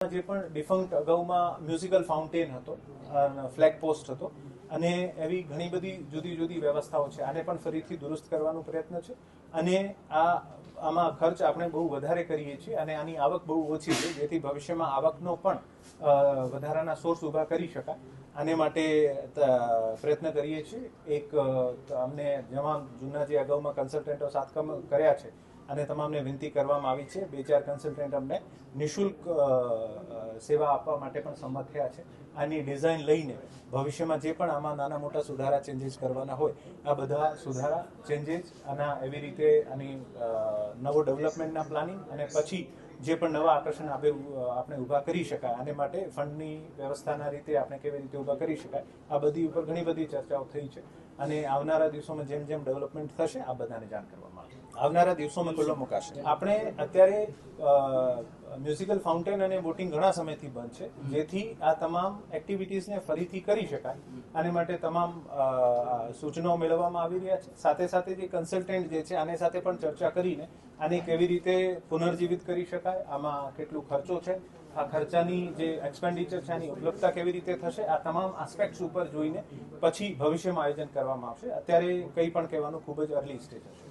જે પણ ડિફંક્ટ અગાઉમાં musical fountain હતો, ફ્લેગ પોસ્ટ હતો અને એવી ઘણી બધી જુદી જુદી વ્યવસ્થાઓ છે. આને પણ ફરીથી દુરુસ્ત કરવાનો પ્રયત્ન છે અને આમાં ખર્ચ આપણે બહુ વધારે કરીએ છીએ અને આની આવક બહુ ઓછી છે, જેથી ભવિષ્યમાં આવકનો પણ વધારાના સોર્સ ઊભા કરી શકાય. આને માટે પ્રયત્ન કરીએ છીએ. એક અમને જૂના જે અગાઉમાં કન્સલ્ટન્ટો સાથે કર્યા છે અને તમામને વિનંતી કરવામાં આવી છે. 2-4 કન્સલ્ટન્ટ અમને નિઃશુલ્ક સેવા આપવા માટે પણ સંમત થયા છે. આની ડિઝાઇન લઈને ભવિષ્યમાં જે પણ આમાં નાના મોટા સુધારા ચેન્જીસ કરવાના હોય, આ બધા સુધારા ચેન્જીસ આના એવી રીતે આની નવો ડેવલપમેન્ટના પ્લાનિંગ અને પછી જે પણ નવા આકર્ષણ આપણે ઊભા કરી શકાય, આને માટે ફંડની વ્યવસ્થાના રીતે આપણે કેવી રીતે ઊભા કરી શકાય, આ બધી ઉપર ઘણી બધી ચર્ચાઓ થઈ છે અને આવનારા દિવસોમાં જેમ જેમ ડેવલપમેન્ટ થશે આ બધાને જાણ કરવામાં આવશે. આવનારા દિવસોમાં ખુલ્લો મુકાશે. આપણે અત્યારે મ્યુઝિકલ ફાઉન્ટેન અને બોટિંગ ઘણા સમયથી બંધ છે, જેથી આ તમામ એક્ટિવિટીઝને ફરીથી કરી શકાય આને માટે તમામ સૂચનાઓ મેળવવામાં આવી રહ્યા છે. સાથે સાથે જે કન્સલ્ટન્ટ જે છે આને સાથે પણ ચર્ચા કરીને આને કેવી રીતે પુનર્જીવિત કરી શકાય, આમાં કેટલો ખર્ચો છે, આ ખર્ચાની જે એક્સપેન્ડિચર છે આની ઉપલબ્ધતા કેવી રીતે થશે, આ તમામ આસ્પેક્ટ્સ ઉપર જોઈને પછી ભવિષ્યમાં આયોજન કરવામાં આવશે. અત્યારે કંઈ પણ કહેવાનું ખૂબ જ અર્લી સ્ટેજ હશે.